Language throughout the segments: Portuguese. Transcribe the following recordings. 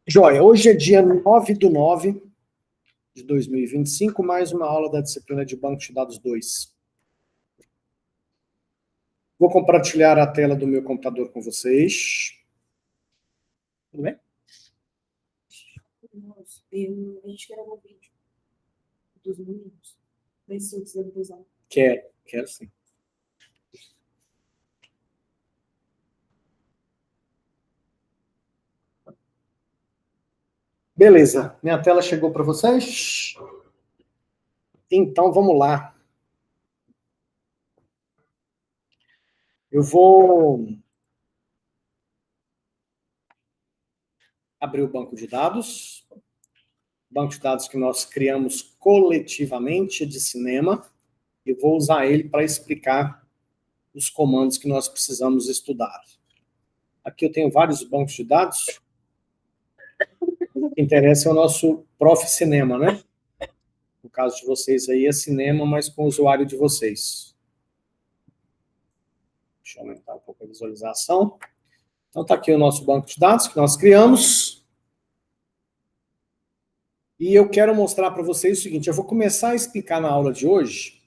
Joia, hoje é dia 9/9 de 2025, mais uma aula da disciplina de Banco de Dados 2. Vou compartilhar a tela do meu computador com vocês. Tudo bem? A gente gravou o vídeo dos meninos. Mas se eu quiser usar. Quero sim. Beleza, minha tela chegou para vocês? Então vamos lá. Eu vou abrir o banco de dados. Banco de dados que nós criamos coletivamente de cinema. E vou usar ele para explicar os comandos que nós precisamos estudar. Aqui eu tenho vários bancos de dados. O que interessa é o nosso Prof. Cinema, né? No caso de vocês aí é cinema, mas com o usuário de vocês. Deixa eu aumentar um pouco a visualização. Então está aqui o nosso banco de dados que nós criamos. E eu quero mostrar para vocês o seguinte, eu vou começar a explicar na aula de hoje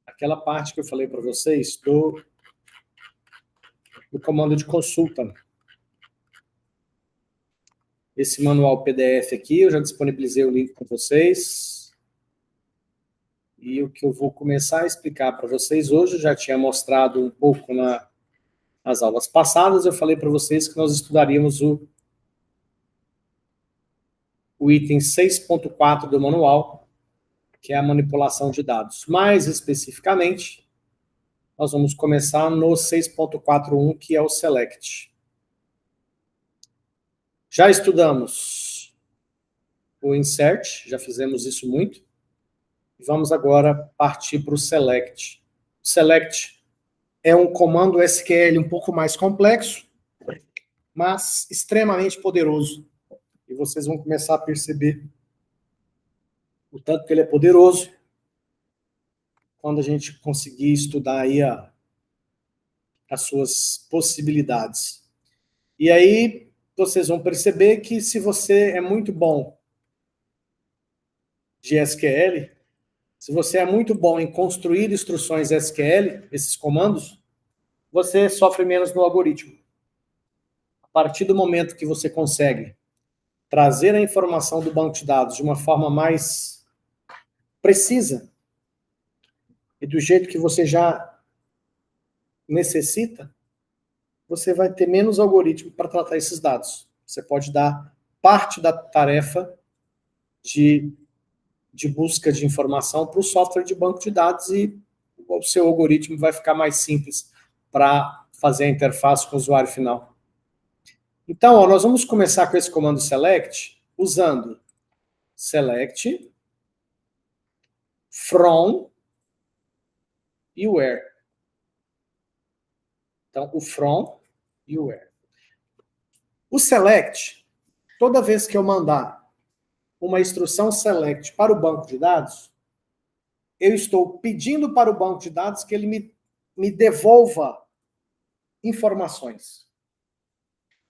aquela parte que eu falei para vocês do comando de consulta. Esse manual PDF aqui, eu já disponibilizei o link para vocês. E o que eu vou começar a explicar para vocês hoje, eu já tinha mostrado um pouco nas aulas passadas, eu falei para vocês que nós estudaríamos o item 6.4 do manual, que é a manipulação de dados. Mais especificamente, nós vamos começar no 6.41, que é o select. Já estudamos o insert, já fizemos isso muito. Vamos agora partir para o select. O select é um comando SQL um pouco mais complexo, mas extremamente poderoso. E vocês vão começar a perceber o tanto que ele é poderoso quando a gente conseguir estudar aí as suas possibilidades. E aí vocês vão perceber que se você é muito bom de SQL, se você é muito bom em construir instruções SQL, esses comandos, você sofre menos no algoritmo. A partir do momento que você consegue trazer a informação do banco de dados de uma forma mais precisa e do jeito que você já necessita, você vai ter menos algoritmo para tratar esses dados. Você pode dar parte da tarefa de busca de informação para o software de banco de dados e o seu algoritmo vai ficar mais simples para fazer a interface com o usuário final. Então, nós vamos começar com esse comando select usando select from e where. Então, o from e o where. O select, toda vez que eu mandar uma instrução select para o banco de dados, eu estou pedindo para o banco de dados que ele me devolva informações.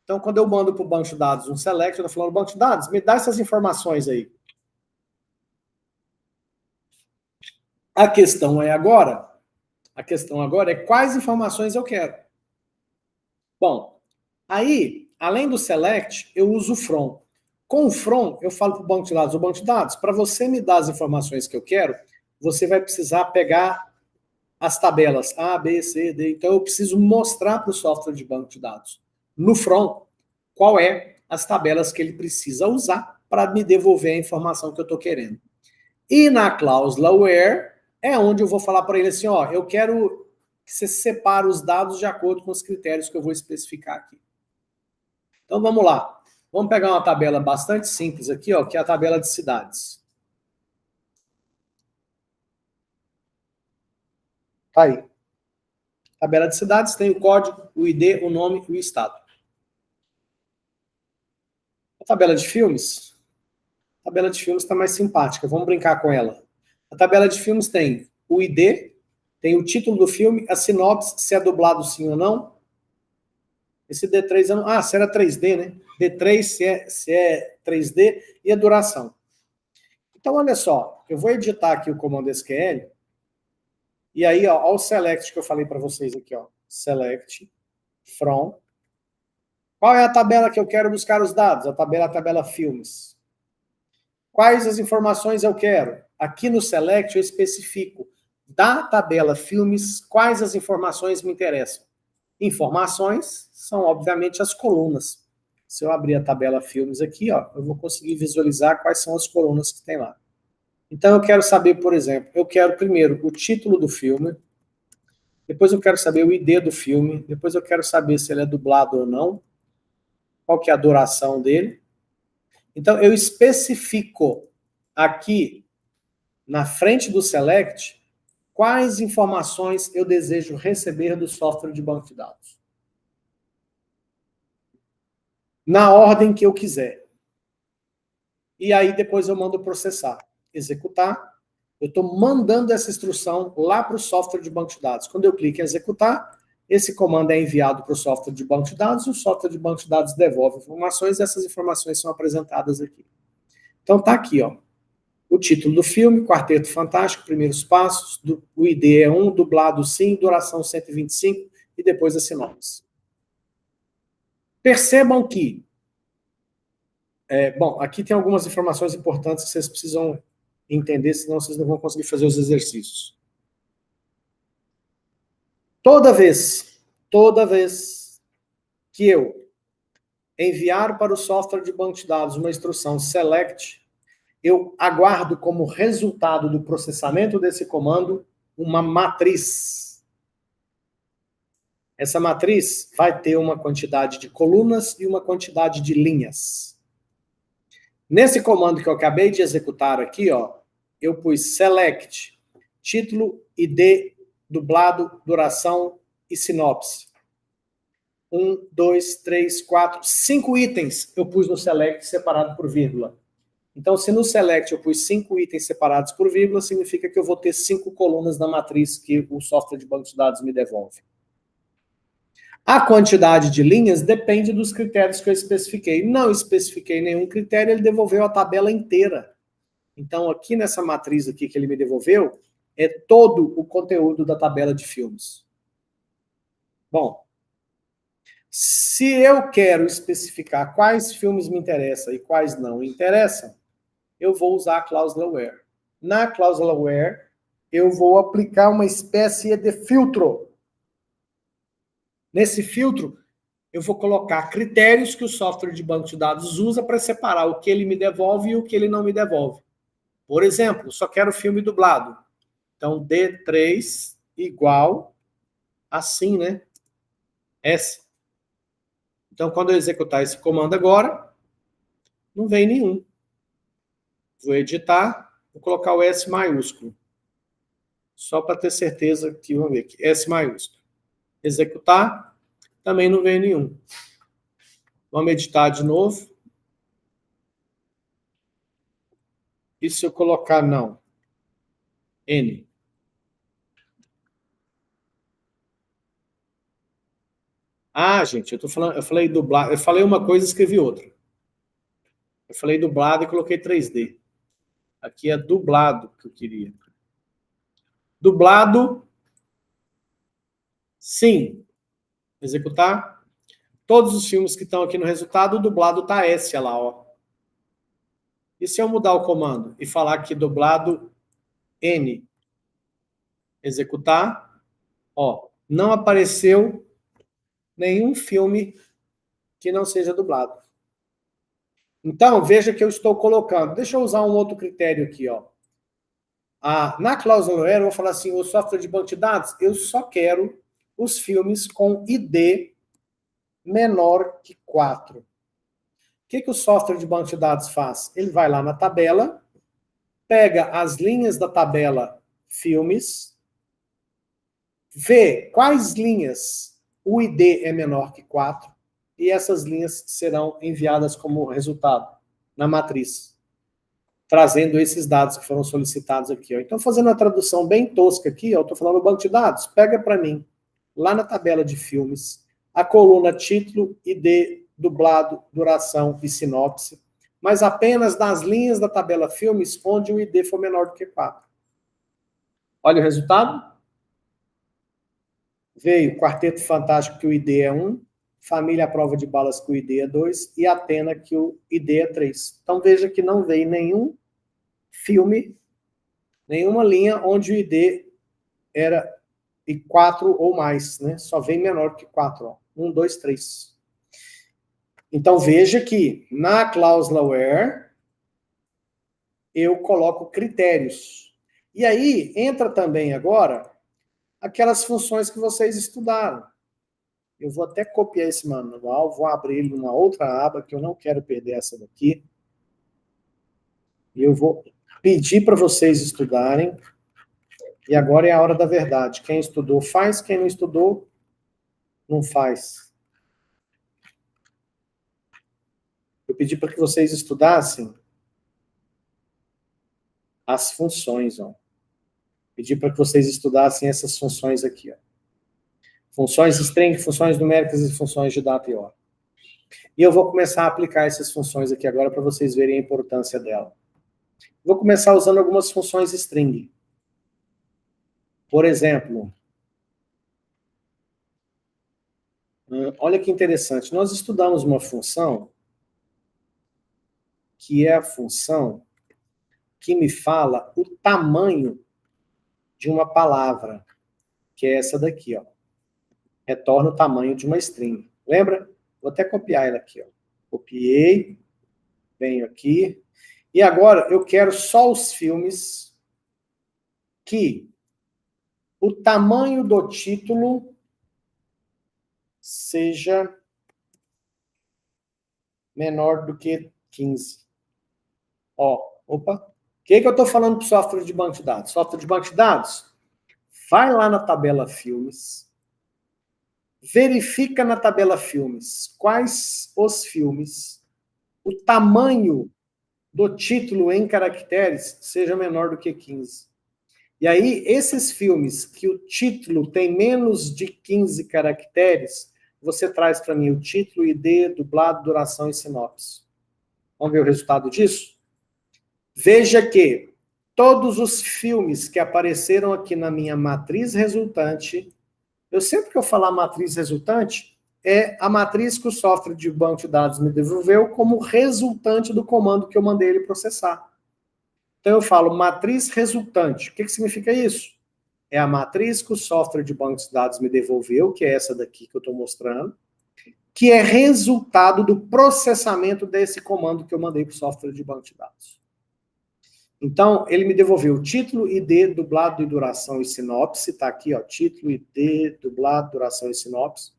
Então, quando eu mando para o banco de dados um select, eu estou falando, banco de dados, me dá essas informações aí. A questão agora é quais informações eu quero. Bom, aí, além do select, eu uso o from. Com o from, eu falo para o banco de dados, para você me dar as informações que eu quero, você vai precisar pegar as tabelas A, B, C, D. Então, eu preciso mostrar para o software de banco de dados, no from, qual é as tabelas que ele precisa usar para me devolver a informação que eu estou querendo. E na cláusula where é onde eu vou falar para ele assim, ó, eu quero que você separe os dados de acordo com os critérios que eu vou especificar aqui. Então, vamos lá. Vamos pegar uma tabela bastante simples aqui, ó, que é a tabela de cidades. Tá aí. Tabela de cidades tem o código, o ID, o nome e o estado. A tabela de filmes? A tabela de filmes está mais simpática, vamos brincar com ela. A tabela de filmes tem o ID, tem o título do filme, a sinopse, se é dublado sim ou não, Esse D3, se era 3D, né? D3, se é 3D, e a duração. Então, olha só, eu vou editar aqui o comando SQL, e aí, ó o select que eu falei para vocês aqui, ó. Select from. Qual é a tabela que eu quero buscar os dados? A tabela filmes. Quais as informações eu quero? Aqui no select eu especifico da tabela filmes quais as informações me interessam. Informações são, obviamente, as colunas. Se eu abrir a tabela filmes aqui, ó, eu vou conseguir visualizar quais são as colunas que tem lá. Então eu quero saber, por exemplo, eu quero primeiro o título do filme, depois eu quero saber o ID do filme, depois eu quero saber se ele é dublado ou não, qual que é a duração dele. Então eu especifico aqui na frente do select quais informações eu desejo receber do software de banco de dados. Na ordem que eu quiser. E aí depois eu mando processar. Executar. Eu estou mandando essa instrução lá para o software de banco de dados. Quando eu clico em executar, esse comando é enviado para o software de banco de dados, e o software de banco de dados devolve informações, e essas informações são apresentadas aqui. Então tá aqui, ó. O título do filme, Quarteto Fantástico, primeiros passos, o ID é 1, dublado sim, duração 125, e depois a sinopse. Percebam que, bom, aqui tem algumas informações importantes que vocês precisam entender, senão vocês não vão conseguir fazer os exercícios. Toda vez que eu enviar para o software de banco de dados uma instrução select, eu aguardo como resultado do processamento desse comando uma matriz. Essa matriz vai ter uma quantidade de colunas e uma quantidade de linhas. Nesse comando que eu acabei de executar aqui, ó, eu pus select, título, ID, dublado, duração e sinopse. 1, 2, 3, 4, 5 itens eu pus no select separado por vírgula. Então, se no select eu pus 5 itens separados por vírgula, significa que eu vou ter 5 colunas na matriz que o software de banco de dados me devolve. A quantidade de linhas depende dos critérios que eu especifiquei. Não especifiquei nenhum critério, ele devolveu a tabela inteira. Então, aqui nessa matriz aqui que ele me devolveu, é todo o conteúdo da tabela de filmes. Bom, se eu quero especificar quais filmes me interessam e quais não me interessam, eu vou usar a cláusula where. Na cláusula where, eu vou aplicar uma espécie de filtro. Nesse filtro, eu vou colocar critérios que o software de banco de dados usa para separar o que ele me devolve e o que ele não me devolve. Por exemplo, só quero filme dublado. Então, D3 igual assim, né? S. Então, quando eu executar esse comando agora, não vem nenhum. Vou editar, vou colocar o S maiúsculo. Só para ter certeza que, vamos ver aqui, S maiúsculo. Executar, também não vem nenhum. Vamos editar de novo. E se eu colocar não? N. Ah, gente, eu falei dublado, eu falei uma coisa e escrevi outra. Eu falei dublado e coloquei 3D. Aqui é dublado que eu queria. Dublado, sim. Executar. Todos os filmes que estão aqui no resultado, o dublado está S, olha lá, ó. E se eu mudar o comando e falar que dublado N, executar, ó, não apareceu nenhum filme que não seja dublado. Então, veja que eu estou colocando. Deixa eu usar um outro critério aqui, ó. Na cláusula where, eu vou falar assim, o software de banco de dados, eu só quero os filmes com ID menor que 4. O que o software de banco de dados faz? Ele vai lá na tabela, pega as linhas da tabela filmes, vê quais linhas o ID é menor que 4, e essas linhas serão enviadas como resultado na matriz, trazendo esses dados que foram solicitados aqui. Ó. Então, fazendo uma tradução bem tosca aqui, eu estou falando do banco de dados, pega para mim, lá na tabela de filmes, a coluna título, ID, dublado, duração e sinopse, mas apenas nas linhas da tabela filmes onde o ID for menor do que 4. Olha o resultado. Veio Quarteto Fantástico, que o ID é 1, Família à Prova de Balas, que o ID é 2, e Atena, que o ID é 3. Então veja que não veio nenhum filme, nenhuma linha onde o ID era 4 ou mais, né? Só vem menor que 4, ó. 1, 2, 3. Então veja que na cláusula where eu coloco critérios. E aí entra também agora aquelas funções que vocês estudaram. Eu vou até copiar esse manual, vou abrir ele numa outra aba, que eu não quero perder essa daqui. E eu vou pedir para vocês estudarem. E agora é a hora da verdade. Quem estudou faz, quem não estudou não faz. Eu pedi para que vocês estudassem as funções, ó. Pedi para que vocês estudassem essas funções aqui, ó. Funções string, funções numéricas e funções de data e hora. E eu vou começar a aplicar essas funções aqui agora para vocês verem a importância dela. Vou começar usando algumas funções string. Por exemplo, olha que interessante. Nós estudamos uma função que é a função que me fala o tamanho de uma palavra, que é essa daqui, ó. Retorna o tamanho de uma string. Lembra? Vou até copiar ela aqui, ó. Copiei, venho aqui. E agora eu quero só os filmes que o tamanho do título seja menor do que 15. Ó, opa. O que eu estou falando para o software de banco de dados? Software de banco de dados, vai lá na tabela filmes, verifica na tabela filmes quais os filmes, o tamanho do título em caracteres seja menor do que 15. E aí, esses filmes que o título tem menos de 15 caracteres, você traz para mim o título, ID, dublado, duração e sinopse. Vamos ver o resultado disso? Veja que todos os filmes que apareceram aqui na minha matriz resultante, sempre que eu falar matriz resultante, é a matriz que o software de banco de dados me devolveu como resultante do comando que eu mandei ele processar. Então eu falo matriz resultante. O que significa isso? É a matriz que o software de banco de dados me devolveu, que é essa daqui que eu estou mostrando, que é resultado do processamento desse comando que eu mandei para o software de banco de dados. Então, ele me devolveu o título, ID, dublado e duração e sinopse. Está aqui, ó, título, ID, dublado, duração e sinopse.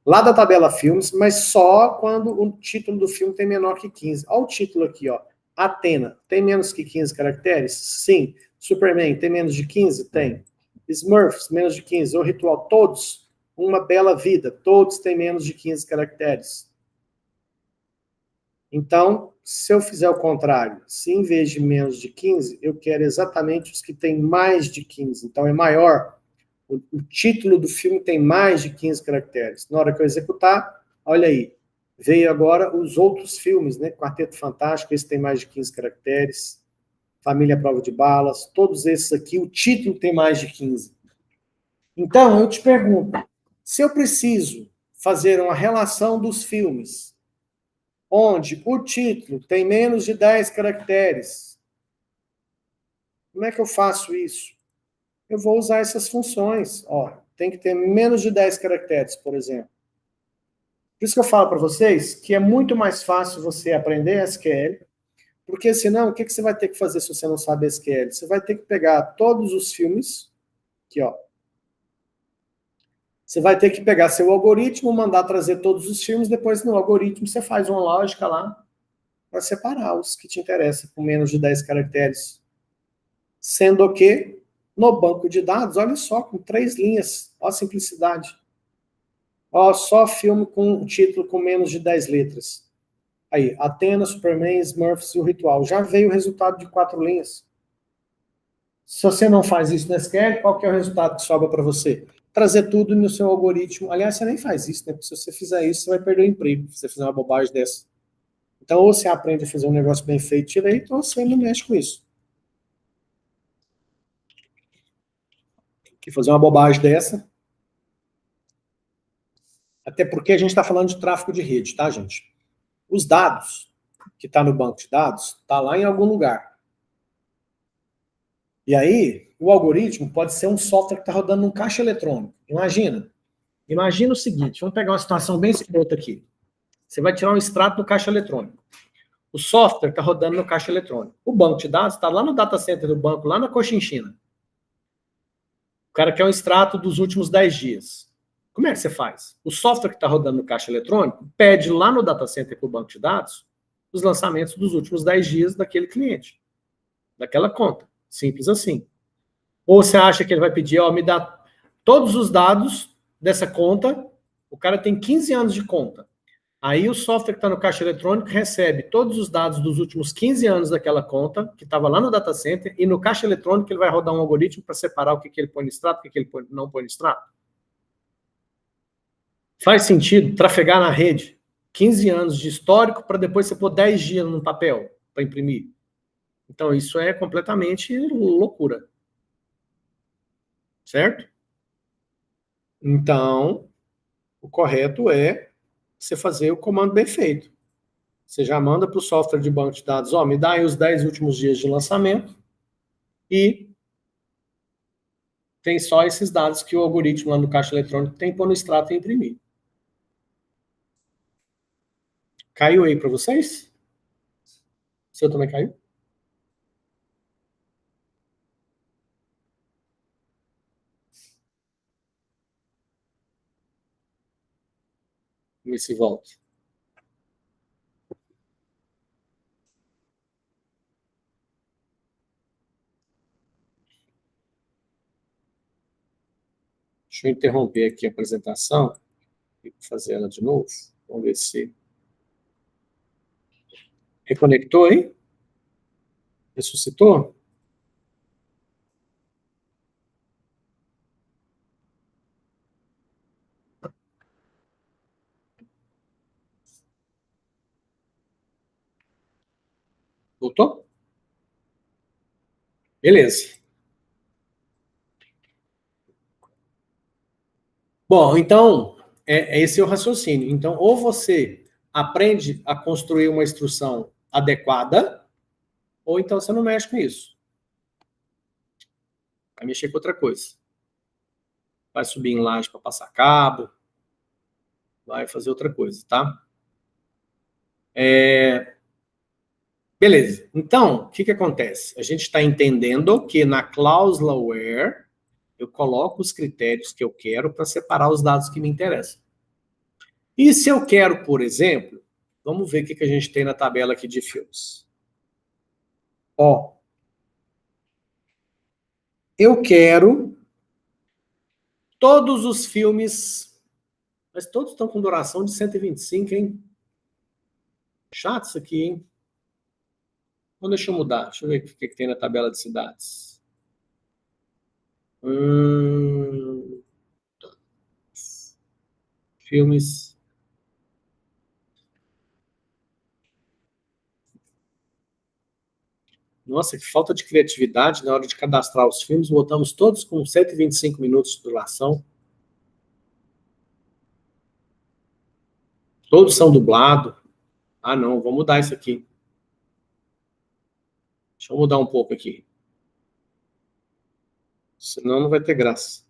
Lá da tabela filmes, mas só quando o título do filme tem menor que 15. Olha o título aqui, ó. Atena, tem menos que 15 caracteres? Sim. Superman, tem menos de 15? Tem. Smurfs, menos de 15. O Ritual, todos. Uma Bela Vida, todos têm menos de 15 caracteres. Então, se eu fizer o contrário, se em vez de menos de 15, eu quero exatamente os que têm mais de 15. Então, é maior. O título do filme tem mais de 15 caracteres. Na hora que eu executar, olha aí, veio agora os outros filmes, né? Quarteto Fantástico, esse tem mais de 15 caracteres. Família à Prova de Balas, todos esses aqui, o título tem mais de 15. Então, eu te pergunto, se eu preciso fazer uma relação dos filmes, onde o título tem menos de 10 caracteres, como é que eu faço isso? Eu vou usar essas funções. Ó, tem que ter menos de 10 caracteres, por exemplo. Por isso que eu falo para vocês que é muito mais fácil você aprender SQL, porque senão, o que você vai ter que fazer se você não sabe SQL? Você vai ter que pegar todos os filmes, aqui, ó. Você vai ter que pegar seu algoritmo, mandar trazer todos os filmes, depois no algoritmo você faz uma lógica lá para separar os que te interessam com menos de 10 caracteres. Sendo que, no banco de dados, olha só, com 3 linhas, olha a simplicidade. Ó, só filme com título com menos de 10 letras. Aí, Atena, Superman, Smurfs e o Ritual. Já veio o resultado de 4 linhas. Se você não faz isso no SQL, qual que é o resultado que sobra para você? trazer tudo no seu algoritmo. Aliás, você nem faz isso, né? Porque se você fizer isso, você vai perder o emprego, se você fizer uma bobagem dessa. Então, ou você aprende a fazer um negócio bem feito direito, ou você não mexe com isso. Que fazer uma bobagem dessa. Até porque a gente está falando de tráfego de rede, tá, gente? Os dados que está no banco de dados, está lá em algum lugar. E aí, o algoritmo pode ser um software que está rodando num caixa eletrônico. Imagina o seguinte, vamos pegar uma situação bem escrota aqui. Você vai tirar um extrato do caixa eletrônico. O software está rodando no caixa eletrônico. O banco de dados está lá no data center do banco, lá na Cochinchina. O cara quer um extrato dos últimos 10 dias. Como é que você faz? O software que está rodando no caixa eletrônico pede lá no data center para o banco de dados os lançamentos dos últimos 10 dias daquele cliente, daquela conta. Simples assim. Ou você acha que ele vai pedir, ó, me dá todos os dados dessa conta, o cara tem 15 anos de conta. Aí o software que está no caixa eletrônico recebe todos os dados dos últimos 15 anos daquela conta, que estava lá no data center, e no caixa eletrônico ele vai rodar um algoritmo para separar o que ele põe no extrato e o que ele não põe no extrato. Faz sentido trafegar na rede 15 anos de histórico para depois você pôr 10 dias no papel para imprimir? Então isso é completamente loucura. Certo? Então, o correto é você fazer o comando bem feito. Você já manda para o software de banco de dados, ó, me dá aí os 10 últimos dias de lançamento e tem só esses dados que o algoritmo lá no caixa eletrônico tem que pôr no extrato e imprimir. Caiu aí para vocês? O seu também caiu? Vamos ver se volta. Deixa eu interromper aqui a apresentação e fazer ela de novo. Vamos ver se reconectou aí? Ressuscitou? Voltou? Beleza. Bom, então, esse é o raciocínio. Então, ou você aprende a construir uma instrução adequada, ou então você não mexe com isso. Vai mexer com outra coisa. Vai subir em laje para passar cabo, vai fazer outra coisa, tá? Beleza. Então, o que que acontece? A gente está entendendo que na cláusula where eu coloco os critérios que eu quero para separar os dados que me interessam. E se eu quero, por exemplo, vamos ver o que que a gente tem na tabela aqui de filmes. Ó, eu quero todos os filmes, mas todos estão com duração de 125, hein? Chato isso aqui, hein? Então deixa eu mudar, deixa eu ver o que que tem na tabela de cidades. Filmes. Nossa, que falta de criatividade na hora de cadastrar os filmes. Botamos todos com 125 minutos de duração. Todos são dublados. Ah, não, vou mudar isso aqui. Deixa eu mudar um pouco aqui. Senão não vai ter graça.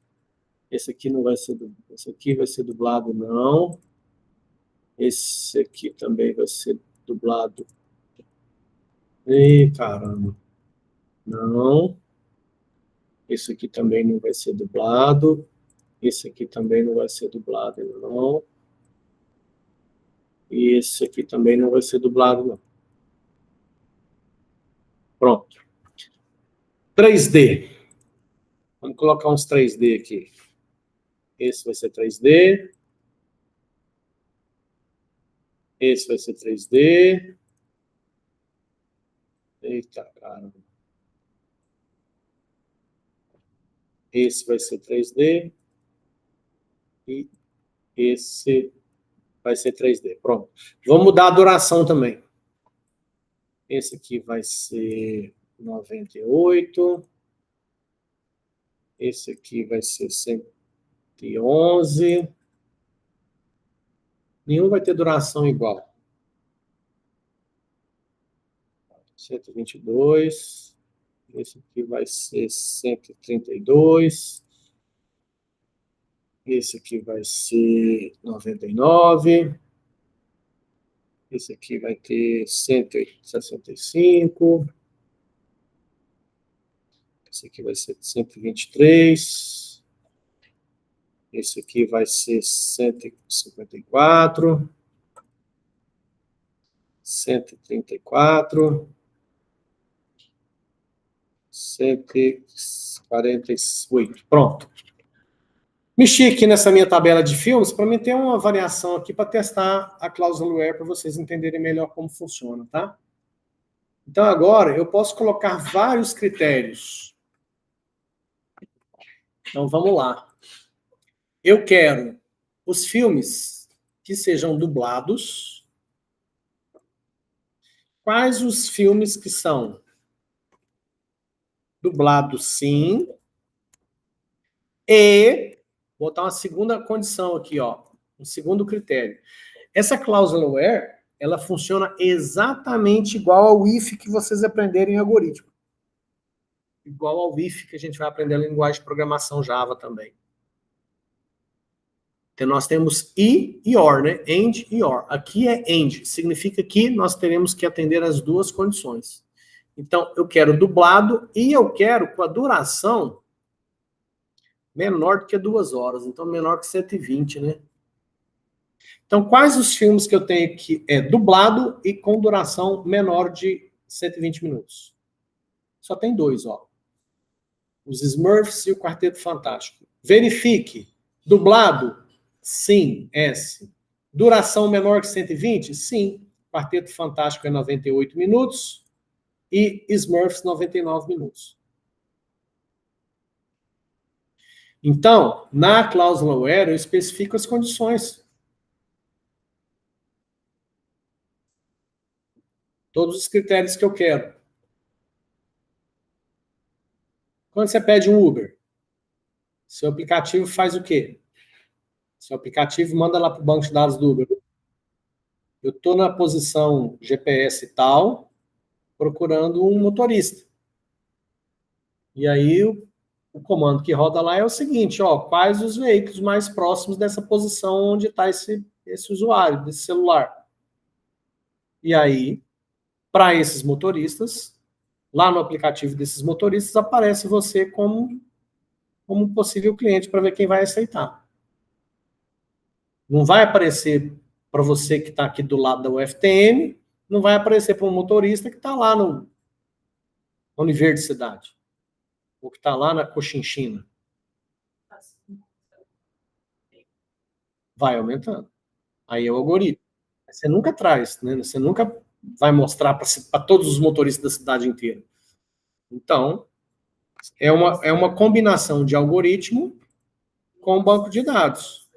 Esse aqui não vai ser dublado. Esse aqui vai ser dublado, não. Esse aqui também vai ser dublado. Ih, caramba. Não. Esse aqui também não vai ser dublado. Esse aqui também não vai ser dublado, não. E esse aqui também não vai ser dublado, não. Pronto. 3D. Vamos colocar uns 3D aqui. Esse vai ser 3D. Esse vai ser 3D. Eita, cara. Esse vai ser 3D. E esse vai ser 3D. Pronto. Vou mudar a duração também. Esse aqui vai ser 98. Esse aqui vai ser 111. Nenhum vai ter duração igual. 122. Esse aqui vai ser 132. Esse aqui vai ser 99. Esse aqui vai ter 165. Esse aqui vai ser 123. Esse aqui vai ser 154. 134. 148. Pronto. Mexi aqui nessa minha tabela de filmes para mim ter uma variação aqui para testar a cláusula where para vocês entenderem melhor como funciona, tá? Então agora eu posso colocar vários critérios. Então vamos lá. Eu quero os filmes que sejam dublados. Quais os filmes que são dublados, sim. E vou botar uma segunda condição aqui, ó, um segundo critério. Essa cláusula where, ela funciona exatamente igual ao if que vocês aprenderem em algoritmo. Igual ao if que a gente vai aprender a linguagem de programação Java também. Então nós temos e or, né? And e or. Aqui é and, significa que nós teremos que atender as duas condições. Então eu quero dublado e eu quero com a duração menor do que 2 horas, então menor que 120, né? Então, quais os filmes que eu tenho que é dublado e com duração menor de 120 minutos? Só tem 2, ó. Os Smurfs e o Quarteto Fantástico. Verifique. Dublado? Sim, S. Duração menor que 120? Sim. Quarteto Fantástico é 98 minutos e Smurfs 99 minutos. Então, na cláusula where, eu especifico as condições. Todos os critérios que eu quero. Quando você pede um Uber, seu aplicativo faz o quê? Seu aplicativo manda lá para o banco de dados do Uber. Eu estou na posição GPS tal, procurando um motorista. E aí o comando que roda lá é o seguinte, ó, quais os veículos mais próximos dessa posição onde está esse usuário, desse celular. E aí, para esses motoristas, lá no aplicativo desses motoristas, aparece você como possível cliente para ver quem vai aceitar. Não vai aparecer para você que está aqui do lado da UFTM, não vai aparecer para um motorista que está lá na universidade, ou que está lá na Cochinchina. Vai aumentando. Aí é o algoritmo. Você nunca traz, né? Você nunca vai mostrar para todos os motoristas da cidade inteira. Então, é uma combinação de algoritmo com banco de dados.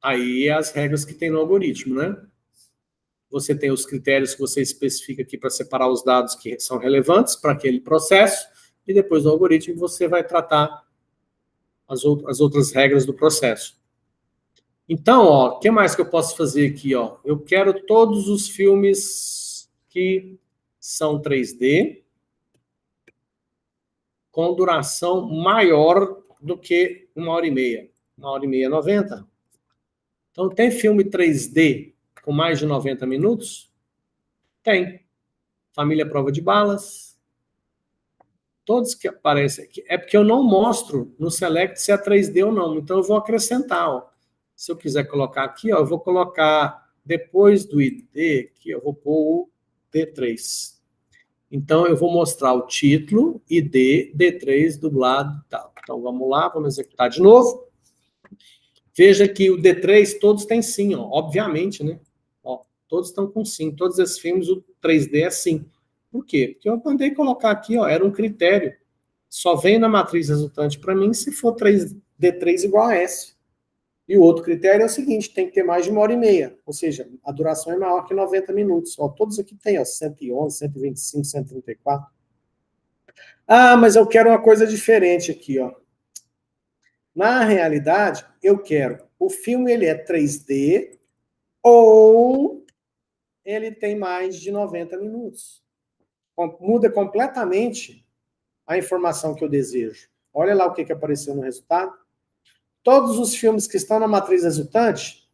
Aí é as regras que tem no algoritmo, né? Você tem os critérios que você especifica aqui para separar os dados que são relevantes para aquele processo, e depois no algoritmo você vai tratar as outras regras do processo. Então, ó, o que mais que eu posso fazer aqui, ó? Eu quero todos os filmes que são 3D com duração maior do que 1h30. 1h30 90. Então, tem filme 3D com mais de 90 minutos? Tem. Família Prova de Balas. Todos que aparecem aqui. É porque eu não mostro no Select se é 3D ou não. Então, eu vou acrescentar, ó. Se eu quiser colocar aqui, ó, eu vou colocar depois do ID, aqui eu vou pôr o D3. Então, eu vou mostrar o título, ID, D3, dublado e tal. Então, vamos lá, vamos executar de novo. Veja que o D3, todos têm sim, ó, obviamente, né? Ó, todos estão com sim. Todos esses filmes, o 3D é sim. Por quê? Porque eu mandei colocar aqui, ó, era um critério. só vem na matriz resultante para mim se for 3D3 igual a S. E o outro critério é o seguinte, tem que ter mais de 1h30, ou seja, a duração é maior que 90 minutos. Ó, todos aqui tem, ó, 111, 125, 134. Ah, mas eu quero uma coisa diferente aqui, ó. Na realidade, eu quero, o filme ele é 3D ou ele tem mais de 90 minutos. Muda completamente a informação que eu desejo. Olha lá o que apareceu no resultado. Todos os filmes que estão na matriz resultante,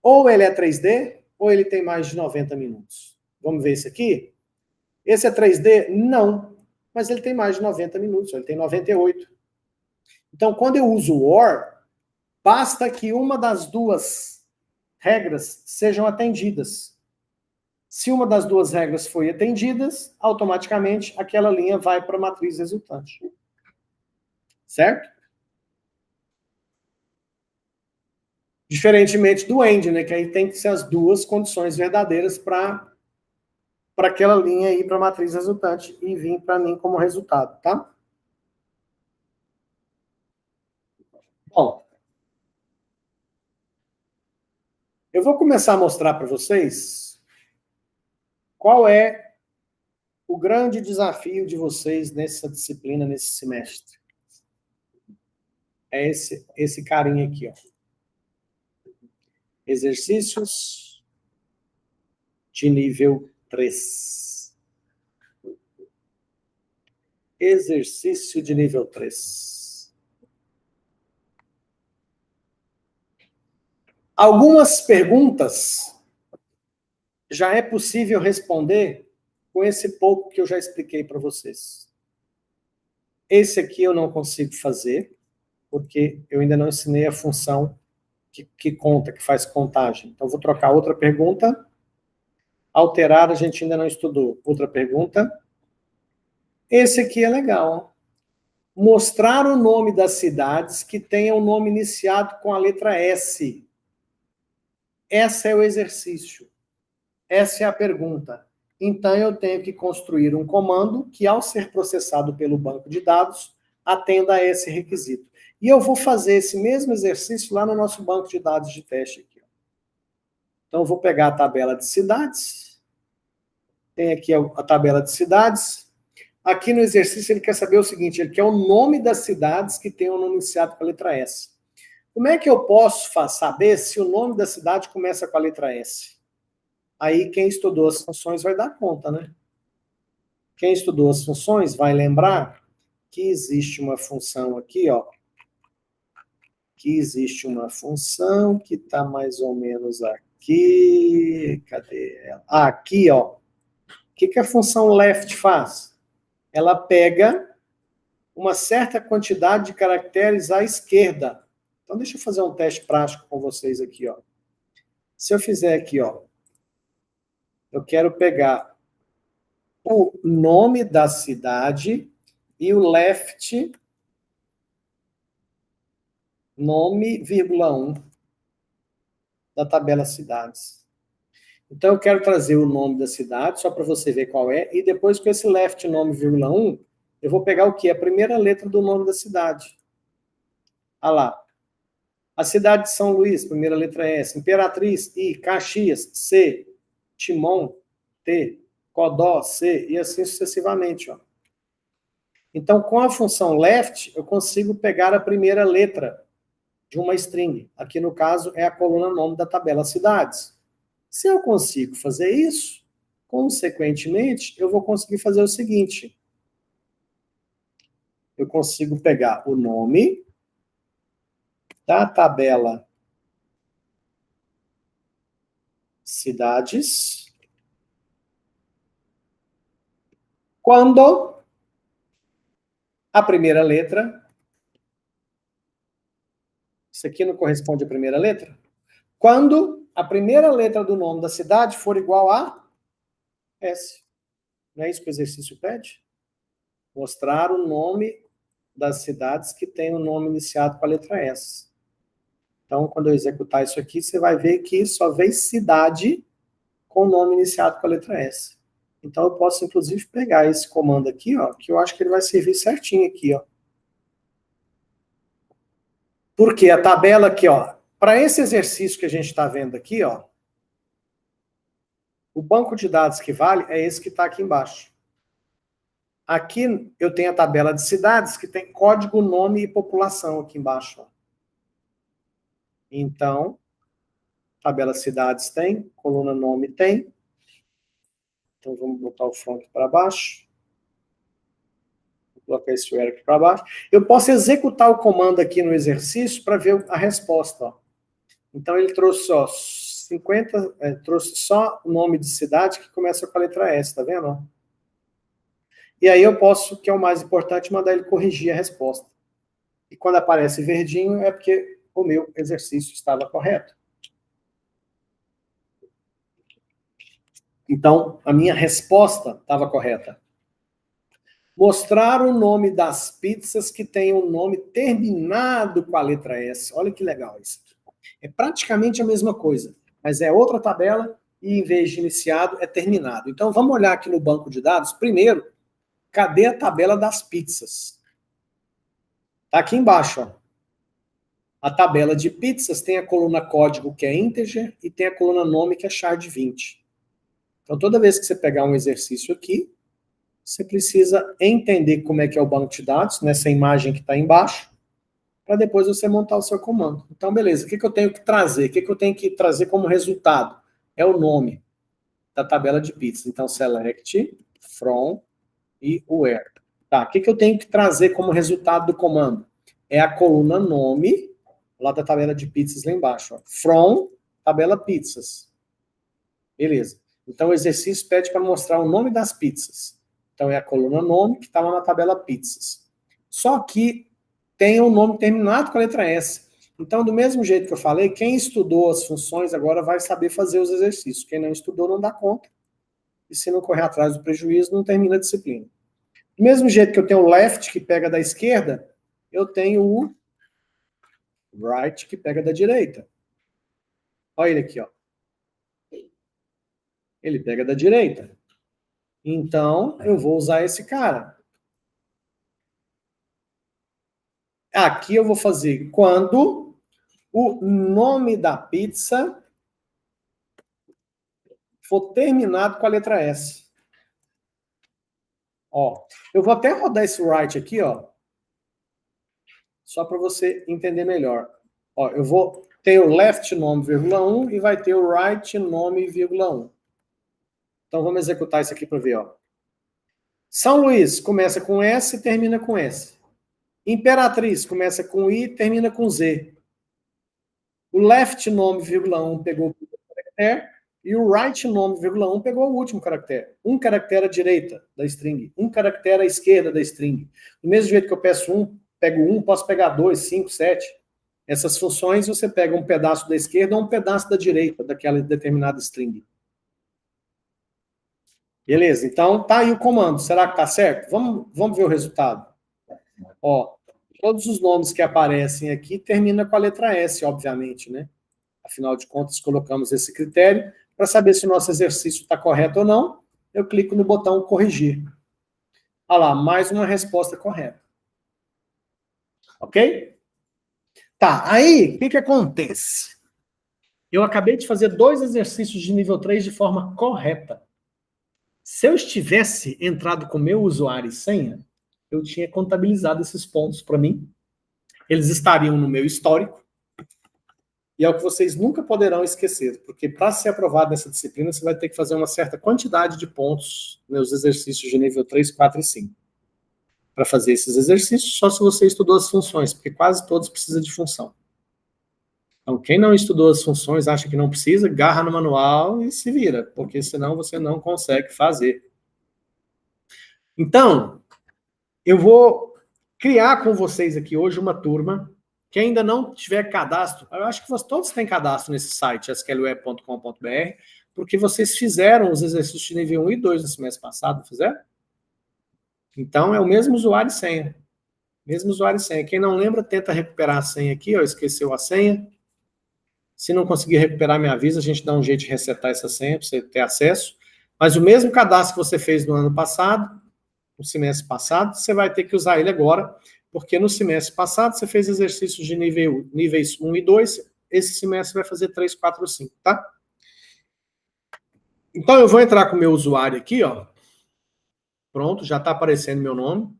ou ele é 3D, ou ele tem mais de 90 minutos. Vamos ver esse aqui? Esse é 3D? Não. Mas ele tem mais de 90 minutos, ele tem 98. Então, quando eu uso o OR, basta que uma das duas regras sejam atendidas. Se uma das duas regras foi atendida, automaticamente aquela linha vai para a matriz resultante. Certo? Diferentemente do AND, né, que aí tem que ser as duas condições verdadeiras para aquela linha ir para a matriz resultante e vir para mim como resultado, tá? Bom, eu vou começar a mostrar para vocês qual é o grande desafio de vocês nessa disciplina, nesse semestre. É esse carinha aqui, ó. Exercícios de nível 3. Exercício de nível 3. Algumas perguntas já é possível responder com esse pouco que eu já expliquei para vocês. Esse aqui eu não consigo fazer, porque eu ainda não ensinei a função que conta, que faz contagem. Então, vou trocar outra pergunta. Alterar, a gente ainda não estudou. Outra pergunta. Esse aqui é legal. Mostrar o nome das cidades que tenham o nome iniciado com a letra S. Esse é o exercício. Essa é a pergunta. Então, eu tenho que construir um comando que, ao ser processado pelo banco de dados, atenda a esse requisito. E eu vou fazer esse mesmo exercício lá no nosso banco de dados de teste aqui. Então, eu vou pegar a tabela de cidades. Tem aqui a tabela de cidades. Aqui no exercício, ele quer saber o seguinte, ele quer o nome das cidades que tenham o nome iniciado com a letra S. Como é que eu posso saber se o nome da cidade começa com a letra S? Aí quem estudou as funções vai dar conta, né? Quem estudou as funções vai lembrar que existe uma função aqui, ó. Que existe uma função que está mais ou menos aqui. Cadê ela? Ah, aqui, ó. O que a função left faz? Ela pega uma certa quantidade de caracteres à esquerda. Então, deixa eu fazer um teste prático com vocês aqui, ó. Se eu fizer aqui, ó, eu quero pegar o nome da cidade e o left nome, vírgula 1 da tabela cidades. Então, eu quero trazer o nome da cidade, só para você ver qual é, e depois com esse left nome, vírgula 1, eu vou pegar o quê? A primeira letra do nome da cidade. Ah lá. A cidade de São Luís, primeira letra S. Imperatriz, I. Caxias, C. Timon, T. Codó, C. E assim sucessivamente, ó. Então, com a função left, eu consigo pegar a primeira letra de uma string. Aqui, no caso, é a coluna nome da tabela cidades. Se eu consigo fazer isso, consequentemente, eu vou conseguir fazer o seguinte. Eu consigo pegar o nome da tabela cidades quando a primeira letra, isso aqui não corresponde à primeira letra, quando a primeira letra do nome da cidade for igual a S. Não é isso que o exercício pede? Mostrar o nome das cidades que tem o nome iniciado com a letra S. Então, quando eu executar isso aqui, você vai ver que só vem cidade com o nome iniciado com a letra S. Então eu posso, inclusive, pegar esse comando aqui, ó, que eu acho que ele vai servir certinho aqui, ó. Porque a tabela aqui, ó, para esse exercício que a gente está vendo aqui, ó, o banco de dados que vale é esse que está aqui embaixo. Aqui eu tenho a tabela de cidades que tem código, nome e população aqui embaixo, ó. Então, tabela cidades tem, coluna nome tem. Então vamos botar o front para baixo. Vou colocar esse where aqui para baixo. Eu posso executar o comando aqui no exercício para ver a resposta, ó. Então ele trouxe só 50, trouxe só o nome de cidade que começa com a letra S, tá vendo? E aí eu posso, que é o mais importante, mandar ele corrigir a resposta. E quando aparece verdinho é porque o meu exercício estava correto. Então, a minha resposta estava correta. Mostrar o nome das pizzas que tem um nome terminado com a letra S. Olha que legal isso. É praticamente a mesma coisa, mas é outra tabela e em vez de iniciado é terminado. Então vamos olhar aqui no banco de dados. Primeiro, cadê a tabela das pizzas? Está aqui embaixo, ó. A tabela de pizzas tem a coluna código, que é integer, e tem a coluna nome, que é char de 20. Então toda vez que você pegar um exercício aqui, você precisa entender como é que é o banco de dados, nessa imagem que está embaixo, para depois você montar o seu comando. Então, beleza, o que eu tenho que trazer? O que eu tenho que trazer como resultado? É o nome da tabela de pizzas. Então, select, from e where. Tá, o que eu tenho que trazer como resultado do comando? É a coluna nome, lá da tabela de pizzas lá embaixo. Ó. From, tabela pizzas. Beleza. Então, o exercício pede para mostrar o nome das pizzas. Então, é a coluna nome, que está lá na tabela pizzas. Só que tem um nome terminado com a letra S. Então, do mesmo jeito que eu falei, quem estudou as funções agora vai saber fazer os exercícios. Quem não estudou não dá conta. E se não correr atrás do prejuízo, não termina a disciplina. Do mesmo jeito que eu tenho o left, que pega da esquerda, eu tenho o right, que pega da direita. Olha ele aqui, ó. Ele pega da direita. Então, eu vou usar esse cara. Aqui eu vou fazer quando o nome da pizza for terminado com a letra S. Ó, eu vou até rodar esse right aqui, ó, só para você entender melhor. Ó, eu vou ter o left nome, vírgula 1, e vai ter o right nome, vírgula 1. Então vamos executar isso aqui para ver, ó. São Luís começa com S e termina com S. Imperatriz começa com I e termina com Z. O left nome, vírgula 1, pegou o primeiro caractere, e o right nome, vírgula 1, pegou o último caractere. Um caractere à direita da string, um caractere à esquerda da string. Do mesmo jeito que eu peço pego 1, posso pegar 2, 5, 7. Essas funções você pega um pedaço da esquerda ou um pedaço da direita daquela determinada string. Beleza, então tá aí o comando. Será que tá certo? Vamos ver o resultado. Ó, todos os nomes que aparecem aqui terminam com a letra S, obviamente, né? Afinal de contas, colocamos esse critério. Para saber se o nosso exercício está correto ou não, eu clico no botão corrigir. Olha lá, mais uma resposta correta. Ok? Tá, aí, o que acontece? Eu acabei de fazer 2 exercícios de nível 3 de forma correta. Se eu estivesse entrado com meu usuário e senha, eu tinha contabilizado esses pontos para mim. Eles estariam no meu histórico. E é o que vocês nunca poderão esquecer, porque para ser aprovado nessa disciplina, você vai ter que fazer uma certa quantidade de pontos nos exercícios de nível 3, 4 e 5. Para fazer esses exercícios, só se você estudou as funções, porque quase todos precisam de função. Então, quem não estudou as funções, acha que não precisa, garra no manual e se vira, porque senão você não consegue fazer. Então, eu vou criar com vocês aqui hoje uma turma que ainda não tiver cadastro. Eu acho que todos têm cadastro nesse site, sqlweb.com.br, porque vocês fizeram os exercícios de nível 1 e 2 no semestre passado, fizeram? Então, é o mesmo usuário e senha. Mesmo usuário e senha. Quem não lembra, tenta recuperar a senha aqui, ó, esqueceu a senha. Se não conseguir recuperar, me avisa, a gente dá um jeito de resetar essa senha para você ter acesso. Mas o mesmo cadastro que você fez no ano passado, no semestre passado, você vai ter que usar ele agora, porque no semestre passado você fez exercícios de níveis 1 e 2, esse semestre vai fazer 3, 4, 5, tá? Então eu vou entrar com o meu usuário aqui, ó. Pronto, já está aparecendo meu nome.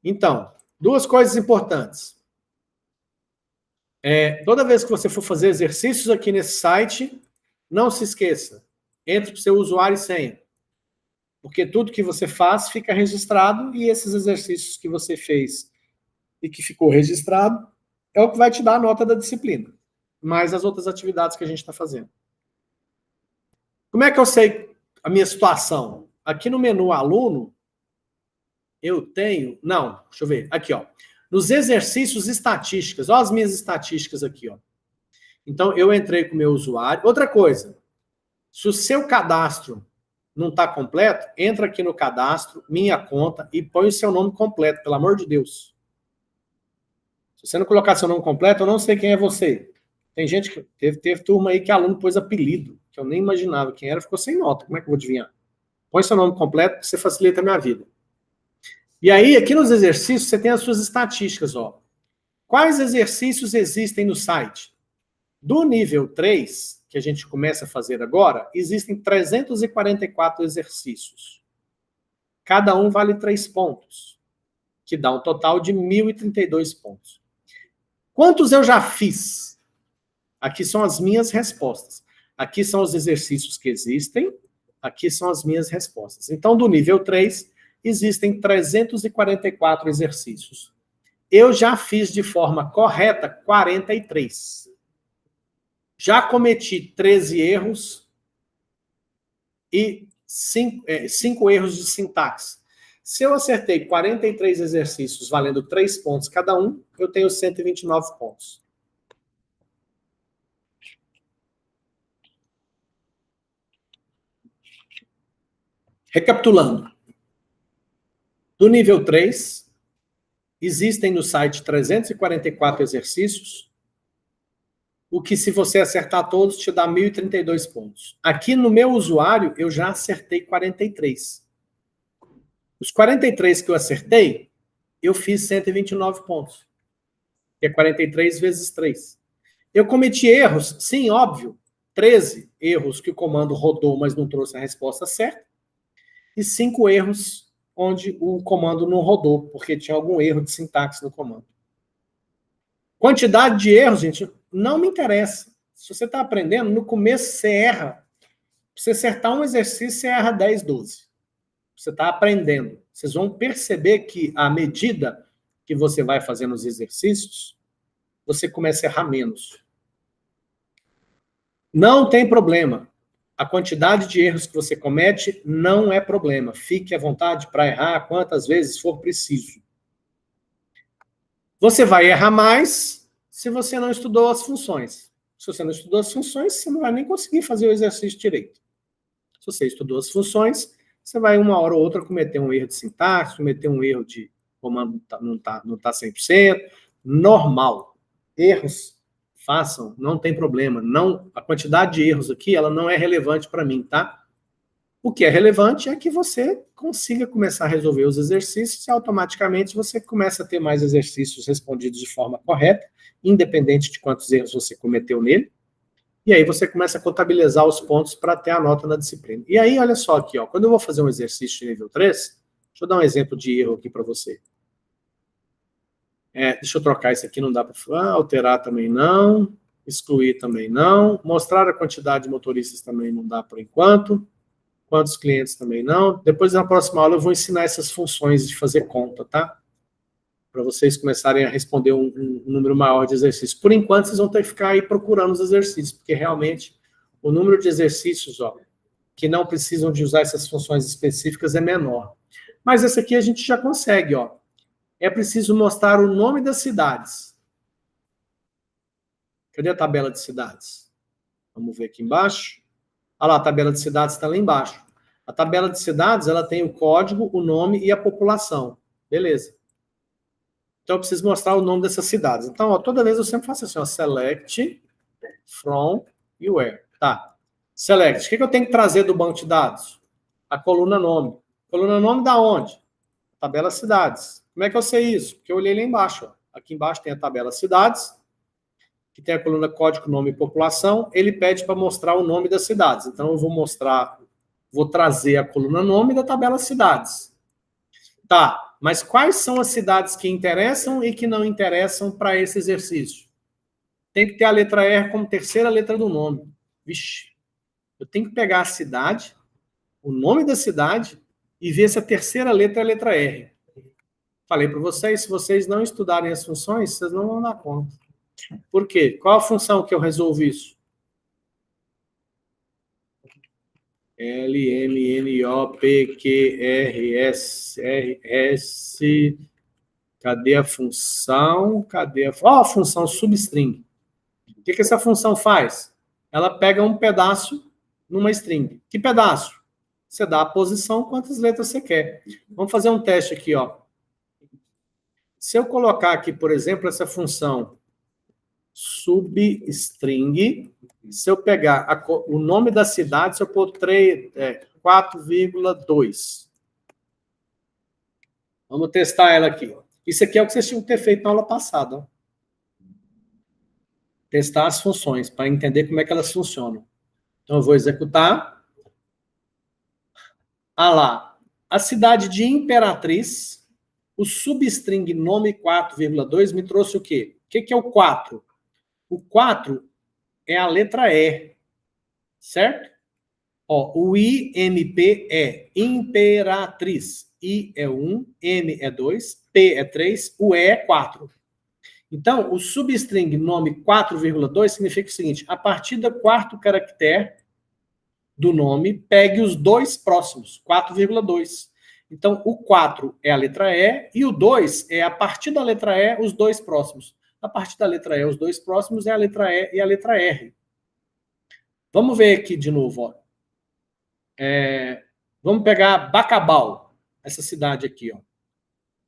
Então, duas coisas importantes. Toda vez que você for fazer exercícios aqui nesse site, não se esqueça, entre para o seu usuário e senha. Porque tudo que você faz fica registrado e esses exercícios que você fez e que ficou registrado é o que vai te dar a nota da disciplina, mais as outras atividades que a gente está fazendo. Como é que eu sei a minha situação? Aqui no menu aluno, eu tenho... Não, deixa eu ver. Aqui, ó. Nos exercícios estatísticas. Olha as minhas estatísticas aqui, ó. Então, eu entrei com o meu usuário. Outra coisa. Se o seu cadastro não está completo, entra aqui no cadastro, minha conta, e põe o seu nome completo, pelo amor de Deus. Se você não colocar seu nome completo, eu não sei quem é você. Tem gente que... Teve turma aí que aluno pôs apelido, que eu nem imaginava quem era, ficou sem nota. Como é que eu vou adivinhar? Põe seu nome completo, que você facilita a minha vida. E aí, aqui nos exercícios, você tem as suas estatísticas, ó. Quais exercícios existem no site? Do nível 3, que a gente começa a fazer agora, existem 344 exercícios. Cada um vale 3 pontos, que dá um total de 1.032 pontos. Quantos eu já fiz? Aqui são as minhas respostas. Aqui são os exercícios que existem, aqui são as minhas respostas. Então, do nível 3... existem 344 exercícios. Eu já fiz de forma correta 43. Já cometi 13 erros e 5 erros de sintaxe. Se eu acertei 43 exercícios valendo 3 pontos cada um, eu tenho 129 pontos. Recapitulando. Do nível 3, existem no site 344 exercícios, o que, se você acertar todos, te dá 1.032 pontos. Aqui no meu usuário, eu já acertei 43. Os 43 que eu acertei, eu fiz 129 pontos. Que é 43 vezes 3. Eu cometi erros, sim, óbvio. 13 erros que o comando rodou, mas não trouxe a resposta certa. E 5 erros onde o comando não rodou, porque tinha algum erro de sintaxe no comando. Quantidade de erros, gente, não me interessa. Se você está aprendendo, no começo você erra. Para você acertar um exercício, você erra 10, 12. Você está aprendendo. Vocês vão perceber que, à medida que você vai fazendo os exercícios, você começa a errar menos. Não tem problema. A quantidade de erros que você comete não é problema. Fique à vontade para errar quantas vezes for preciso. Você vai errar mais se você não estudou as funções. Se você não estudou as funções, você não vai nem conseguir fazer o exercício direito. Se você estudou as funções, você vai uma hora ou outra cometer um erro de sintaxe, cometer um erro de comando não tá 100%. Normal. Erros, façam, não tem problema. Não, a quantidade de erros aqui, ela não é relevante para mim, tá? O que é relevante é que você consiga começar a resolver os exercícios e automaticamente você começa a ter mais exercícios respondidos de forma correta, independente de quantos erros você cometeu nele. E aí você começa a contabilizar os pontos para ter a nota na disciplina. E aí, olha só aqui, ó, quando eu vou fazer um exercício de nível 3, deixa eu dar um exemplo de erro aqui para você. Deixa eu trocar isso aqui, não dá para... alterar também não, excluir também não, mostrar a quantidade de motoristas também não dá por enquanto, quantos clientes também não. Depois, na próxima aula, eu vou ensinar essas funções de fazer conta, tá? Para vocês começarem a responder um número maior de exercícios. Por enquanto, vocês vão ter que ficar aí procurando os exercícios, porque realmente o número de exercícios, ó, que não precisam de usar essas funções específicas é menor. Mas esse aqui a gente já consegue, ó. É preciso mostrar o nome das cidades. Cadê a tabela de cidades? Vamos ver aqui embaixo. Olha lá, a tabela de cidades está lá embaixo. A tabela de cidades, ela tem o código, o nome e a população. Beleza. Então, eu preciso mostrar o nome dessas cidades. Então, ó, toda vez eu sempre faço assim, ó, select from e where. Tá. Select. O que eu tenho que trazer do banco de dados? a coluna nome. Coluna nome da onde? Tabela cidades. Como é que eu sei isso? Porque eu olhei lá embaixo. Ó. Aqui embaixo tem a tabela cidades, que tem a coluna código, nome e população. Ele pede para mostrar o nome das cidades. Então eu vou trazer a coluna nome da tabela cidades. Tá, mas quais são as cidades que interessam e que não interessam para esse exercício? Tem que ter a letra R como terceira letra do nome. Vixe, eu tenho que pegar a cidade, o nome da cidade, e ver se a terceira letra é a letra R. Falei para vocês, se vocês não estudarem as funções, vocês não vão dar conta. Por quê? Qual a função que eu resolvo isso? L, M, N, O, P, Q, R, S, R, S. Cadê a função? Ó, a função substring. O que essa função faz? Ela pega um pedaço numa string. Que pedaço? Você dá a posição, quantas letras você quer. Vamos fazer um teste aqui, ó. Se eu colocar aqui, por exemplo, essa função substring, se eu pegar o nome da cidade, se eu pôr 4,2. Vamos testar ela aqui. Isso aqui é o que vocês tinham que ter feito na aula passada. Ó. Testar as funções, para entender como é que elas funcionam. Então, eu vou executar. Ah lá, a cidade de Imperatriz, o substring nome 4,2 me trouxe o quê? O que é o 4? O 4 é a letra E, certo? Ó, o IMP é Imperatriz. I é 1, M é 2, P é 3, o E é 4. Então, o substring nome 4,2 significa o seguinte, a partir do quarto caractere do nome, pegue os dois próximos, 4,2. Então, o 4 é a letra E e o 2 é, a partir da letra E, os dois próximos. A partir da letra E, os dois próximos é a letra E e a letra R. Vamos ver aqui de novo. Ó. Vamos pegar Bacabal, essa cidade aqui.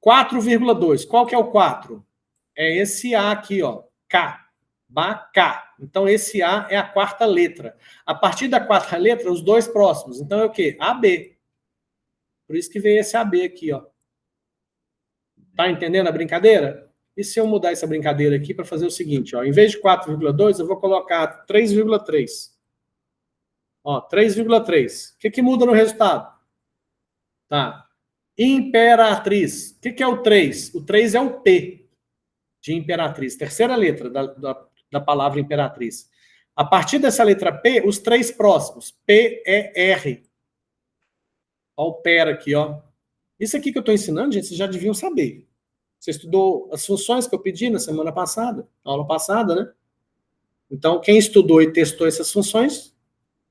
4,2. Qual que é o 4? É esse A aqui, ó, K. Bacá. Então, esse A é a quarta letra. A partir da quarta letra, os dois próximos. Então, é o quê? AB. Por isso que veio esse AB aqui, ó. Tá entendendo a brincadeira? E se eu mudar essa brincadeira aqui para fazer o seguinte, ó, em vez de 4,2, eu vou colocar 3,3. Ó, 3,3. O que muda no resultado? Tá. Imperatriz. O que é o 3? O 3 é o P de imperatriz. Terceira letra da palavra imperatriz. A partir dessa letra P, os três próximos. P, E, R. Ó o pera aqui, ó. Isso aqui que eu estou ensinando, gente, vocês já deviam saber. Você estudou as funções que eu pedi na semana passada, na aula passada, né? Então, quem estudou e testou essas funções,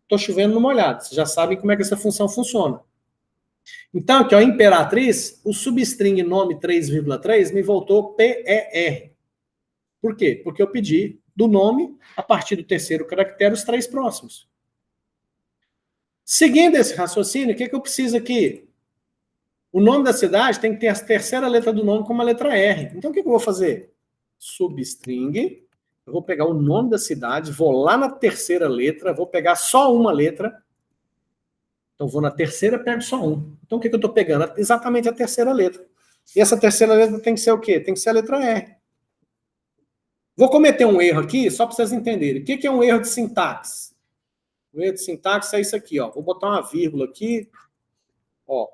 estou chovendo no molhado. Vocês já sabem como é que essa função funciona. Então, aqui, ó, imperatriz, o substring nome 3,3 me voltou PER. Por quê? Porque eu pedi do nome, a partir do terceiro caractere, os três próximos. Seguindo esse raciocínio, o que eu preciso aqui? O nome da cidade tem que ter a terceira letra do nome como a letra R. Então, o que eu vou fazer? Substring, eu vou pegar o nome da cidade, vou lá na terceira letra, vou pegar só uma letra. Então, vou na terceira, pego só um. Então, o que eu estou pegando? Exatamente a terceira letra. E essa terceira letra tem que ser o quê? Tem que ser a letra R. Vou cometer um erro aqui, só para vocês entenderem. O que é um erro de sintaxe? O erro de sintaxe é isso aqui, ó. Vou botar uma vírgula aqui. Ó.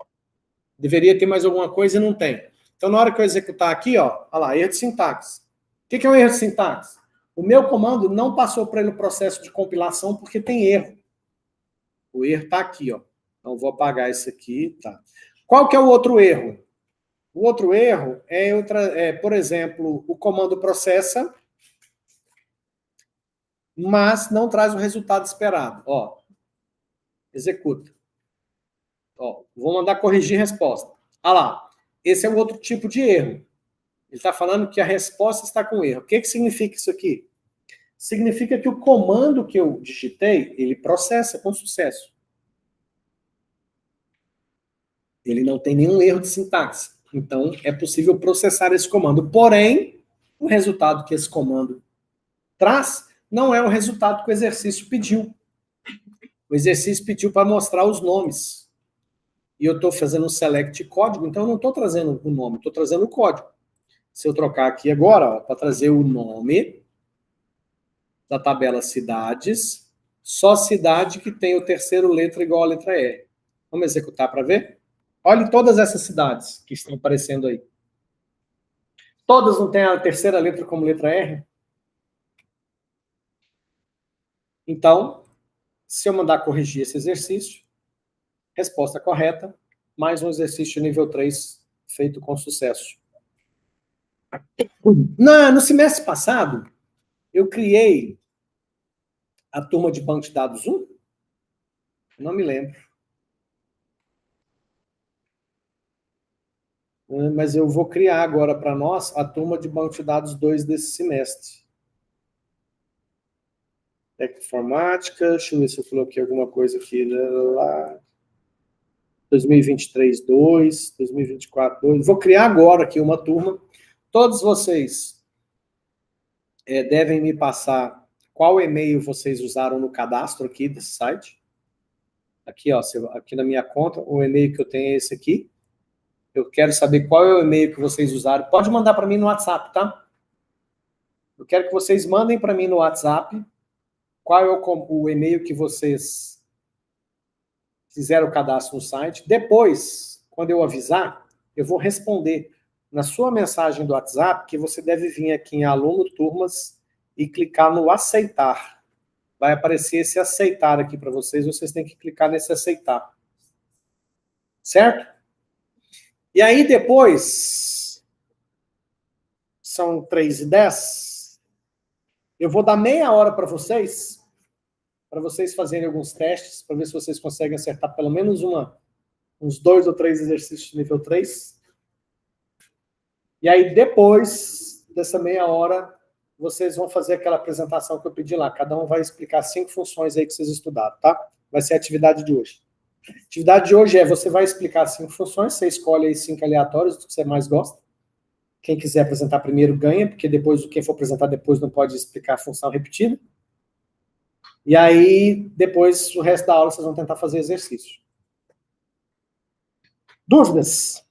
Deveria ter mais alguma coisa e não tem. Então, na hora que eu executar aqui, ó, olha lá, erro de sintaxe. O que é um erro de sintaxe? O meu comando não passou para ele o processo de compilação porque tem erro. O erro está aqui, ó. Então, vou apagar isso aqui, tá. Qual que é o outro erro? O outro erro por exemplo, o comando processa, mas não traz o resultado esperado. Ó, executa. Ó, vou mandar corrigir resposta. Ah lá, esse é um outro tipo de erro. Ele está falando que a resposta está com erro. O que significa isso aqui? Significa que o comando que eu digitei, ele processa com sucesso. Ele não tem nenhum erro de sintaxe. Então, é possível processar esse comando. Porém, o resultado que esse comando traz não é o resultado que o exercício pediu. O exercício pediu para mostrar os nomes. e eu estou fazendo um select código, então eu não estou trazendo o nome, estou trazendo o código. Se eu trocar aqui agora, para trazer o nome da tabela cidades, só cidade que tem o terceiro letra igual a letra R. Vamos executar para ver? Olhe todas essas cidades que estão aparecendo aí. Todas não têm a terceira letra como letra R? Então, se eu mandar corrigir esse exercício, resposta correta, mais um exercício nível 3 feito com sucesso. No semestre passado, eu criei a turma de banco de dados 1? Não me lembro. Mas eu vou criar agora para nós a turma de banco de dados 2 desse semestre. Informática, deixa eu ver se eu coloquei alguma coisa aqui. Lá. 2023, 2, 2024, 2. Vou criar agora aqui uma turma. Todos vocês devem me passar qual e-mail vocês usaram no cadastro aqui desse site. Aqui, ó, aqui na minha conta, o e-mail que eu tenho é esse aqui. Eu quero saber qual é o e-mail que vocês usaram. Pode mandar para mim no WhatsApp, tá? Eu quero que vocês mandem para mim no WhatsApp qual é o e-mail que vocês fizeram o cadastro no site. Depois, quando eu avisar, eu vou responder na sua mensagem do WhatsApp que você deve vir aqui em Aluno Turmas e clicar no aceitar. Vai aparecer esse aceitar aqui para vocês, vocês têm que clicar nesse aceitar. Certo? E aí depois, são 3h10, eu vou dar meia hora para vocês fazerem alguns testes, para ver se vocês conseguem acertar pelo menos uns 2 ou 3 exercícios de nível 3. E aí, depois dessa meia hora, vocês vão fazer aquela apresentação que eu pedi lá. Cada um vai explicar 5 funções aí que vocês estudaram, tá? Vai ser a atividade de hoje. A atividade de hoje você vai explicar 5 funções, você escolhe aí 5 aleatórios do que você mais gosta. Quem quiser apresentar primeiro ganha, porque depois quem for apresentar depois não pode explicar a função repetida. E aí, depois, o resto da aula, vocês vão tentar fazer exercício. Dúvidas?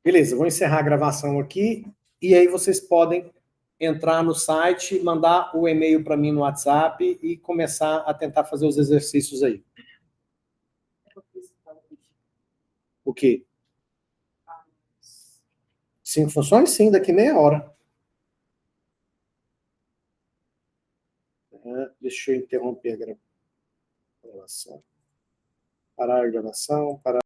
Beleza, vou encerrar a gravação aqui, e aí vocês podem entrar no site, mandar o e-mail para mim no WhatsApp e começar a tentar fazer os exercícios aí. O quê? 5 funções? Sim, daqui meia hora. Deixa eu interromper a gravação. Parar a gravação, parar.